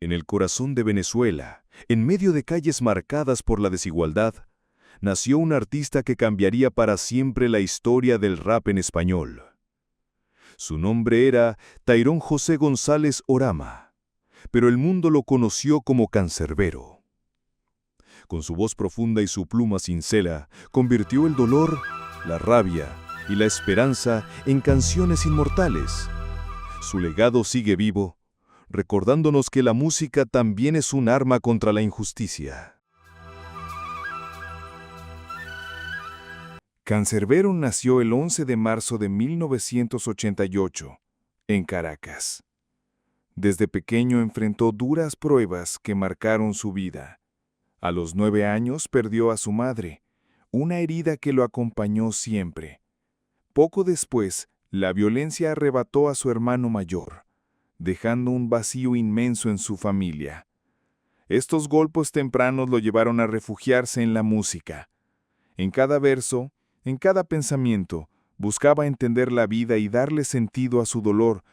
En el corazón de Venezuela, en medio de calles marcadas por la desigualdad, nació un artista que cambiaría para siempre la historia del rap en español. Su nombre era Tairón José González Orama, pero el mundo lo conoció como Cancerbero. Con su voz profunda y su pluma sincera, convirtió el dolor, la rabia y la esperanza en canciones inmortales. Su legado sigue vivo, recordándonos que la música también es un arma contra la injusticia. Cancerbero nació el 11 de marzo de 1988, en Caracas. Desde pequeño enfrentó duras pruebas que marcaron su vida. A los 9 años perdió a su madre, una herida que lo acompañó siempre. Poco después, la violencia arrebató a su hermano mayor, dejando un vacío inmenso en su familia. Estos golpes tempranos lo llevaron a refugiarse en la música. En cada verso, en cada pensamiento, buscaba entender la vida y darle sentido a su dolor.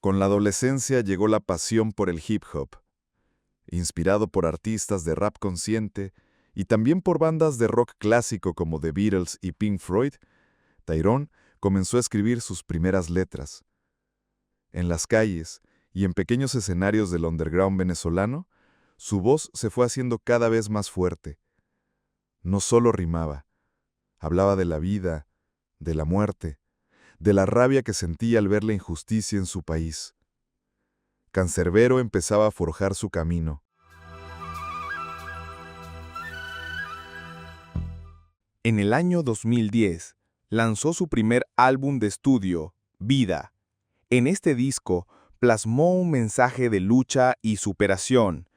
Con la adolescencia llegó la pasión por el hip hop. Inspirado por artistas de rap consciente y también por bandas de rock clásico como The Beatles y Pink Floyd, Tairón comenzó a escribir sus primeras letras. En las calles y en pequeños escenarios del underground venezolano, su voz se fue haciendo cada vez más fuerte. No solo rimaba, hablaba de la vida, de la muerte, de la rabia que sentía al ver la injusticia en su país. Cancerbero empezaba a forjar su camino. En el año 2010, lanzó su primer álbum de estudio, Vida. En este disco, plasmó un mensaje de lucha y superación.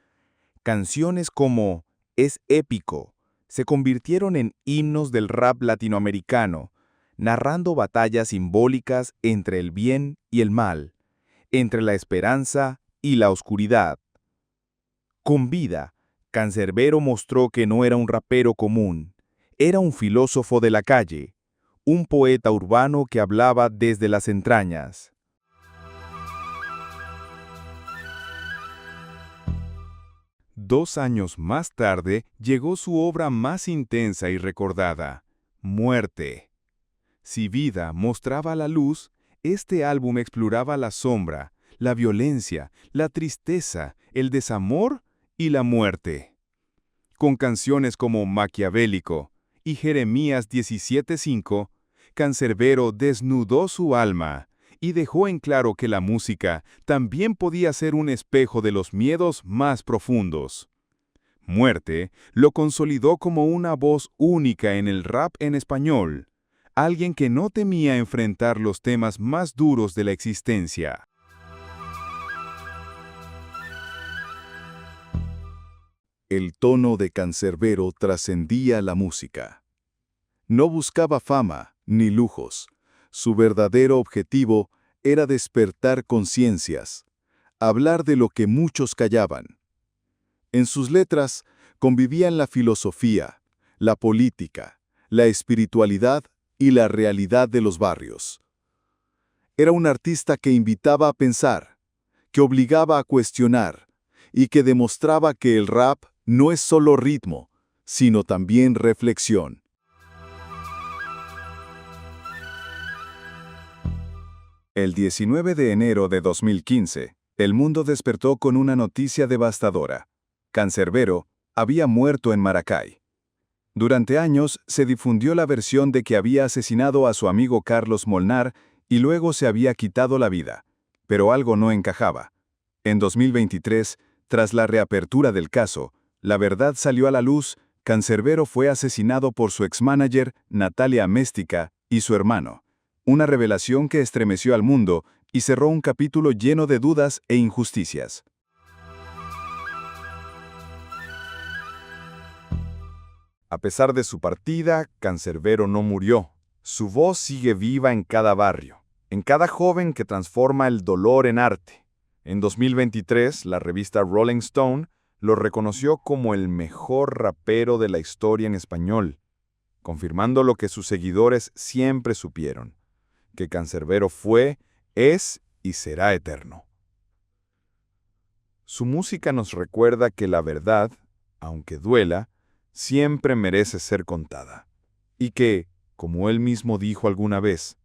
Canciones como Es épico se convirtieron en himnos del rap latinoamericano, narrando batallas simbólicas entre el bien y el mal, entre la esperanza y la oscuridad. Con Vida, Cancerbero mostró que no era un rapero común, era un filósofo de la calle, un poeta urbano que hablaba desde las entrañas. Dos años más tarde llegó su obra más intensa y recordada, Muerte. Si Vida mostraba la luz, este álbum exploraba la sombra, la violencia, la tristeza, el desamor y la muerte. Con canciones como Maquiavélico y Jeremías 17:5, Cancerbero desnudó su alma y dejó en claro que la música también podía ser un espejo de los miedos más profundos. Muerte lo consolidó como una voz única en el rap en español, alguien que no temía enfrentar los temas más duros de la existencia. El tono de Cancerbero trascendía la música. No buscaba fama ni lujos. Su verdadero objetivo era despertar conciencias, hablar de lo que muchos callaban. En sus letras convivían la filosofía, la política, la espiritualidad y la realidad de los barrios. Era un artista que invitaba a pensar, que obligaba a cuestionar y que demostraba que el rap no es solo ritmo, sino también reflexión. El 19 de enero de 2015, el mundo despertó con una noticia devastadora. Cancerbero había muerto en Maracay. Durante años se difundió la versión de que había asesinado a su amigo Carlos Molnar y luego se había quitado la vida, pero algo no encajaba. En 2023, tras la reapertura del caso, la verdad salió a la luz. Cancerbero fue asesinado por su exmanager, Natalia Améstica, y su hermano. Una revelación que estremeció al mundo y cerró un capítulo lleno de dudas e injusticias. A pesar de su partida, Cancerbero no murió. Su voz sigue viva en cada barrio, en cada joven que transforma el dolor en arte. En 2023, la revista Rolling Stone lo reconoció como el mejor rapero de la historia en español, confirmando lo que sus seguidores siempre supieron: que Cancerbero fue, es y será eterno. Su música nos recuerda que la verdad, aunque duela, siempre merece ser contada. Y que, como él mismo dijo alguna vez,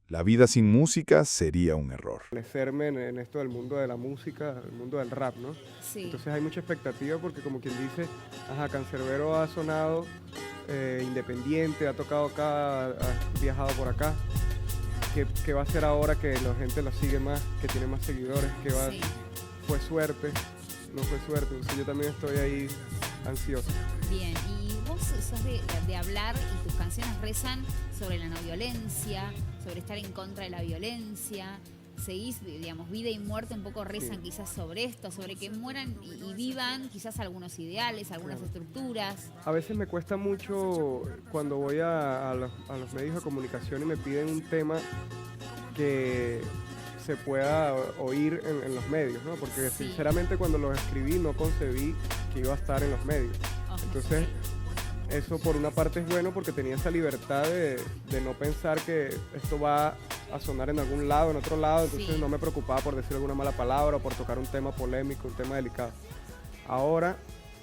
la vida sin música sería un error. Establecerme en esto del mundo de la música, el mundo del rap, ¿no? Sí. Entonces hay mucha expectativa porque como quien dice, ajá, Cancerbero ha sonado independiente, ha tocado acá, ha viajado por acá. ¿Qué va a hacer ahora que la gente lo sigue más, que tiene más seguidores? Sí. ¿Fue suerte? ¿No fue suerte? Entonces yo también estoy ahí ansioso. Bien, y vos sos de hablar y tus canciones rezan sobre la no violencia, sobre estar en contra de la violencia. Seguís, digamos, vida y muerte un poco rezan Sí. quizás sobre esto, sobre que mueran y vivan quizás algunos ideales, algunas Claro. estructuras. A veces me cuesta mucho cuando voy a los medios de comunicación y me piden un tema que se pueda oír en los medios, ¿no? Porque Sí. sinceramente cuando los escribí no concebí que iba a estar en los medios. Ojo, Entonces, sí. eso por una parte es bueno porque tenía esa libertad de no pensar que esto va a sonar en algún lado, en otro lado, entonces Sí. no me preocupaba por decir alguna mala palabra o por tocar un tema polémico, un tema delicado. Ahora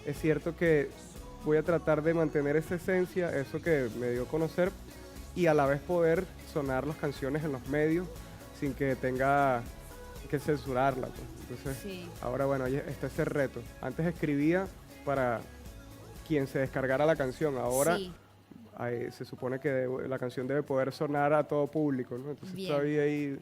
es cierto que voy a tratar de mantener esa esencia, eso que me dio a conocer, y a la vez poder sonar las canciones en los medios sin que tenga que censurarla, pues. Entonces, Sí. ahora bueno, ahí está ese reto. Antes escribía para quien se descargara la canción, ahora Sí. se supone que la canción debe poder sonar a todo público, ¿no? Entonces Bien. estoy ahí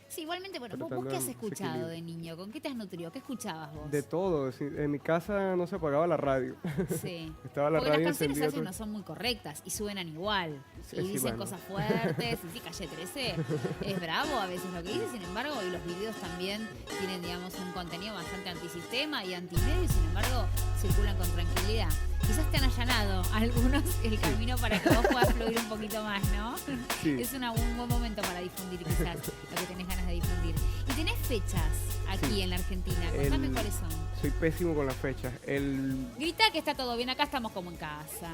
Sí, igualmente, bueno, ¿vos tratando qué has ese escuchado equilibrio. de niño? ¿Con qué te has nutrido? ¿Qué escuchabas vos? de todo. En mi casa no se apagaba la radio. Sí. Estaba la Porque las radio canciones a encendida. veces todo- no son muy correctas y suenan igual. Sí, Y sí, dicen bueno. cosas fuertes, y sí, Calle 13 es bravo a veces lo que dice, sin embargo, y los videos también tienen, digamos, un contenido bastante antisistema y antimedio, y sin embargo, circulan con tranquilidad. Quizás te han allanado a algunos el camino para que vos puedas fluir un poquito más, ¿no? Sí. Es un buen momento para difundir quizás lo que tenés ganas de difundir. Y tenés fechas aquí Sí. en la Argentina, contame El- cuáles son. Soy pésimo con las fechas. Grita que está todo bien, acá estamos como en casa.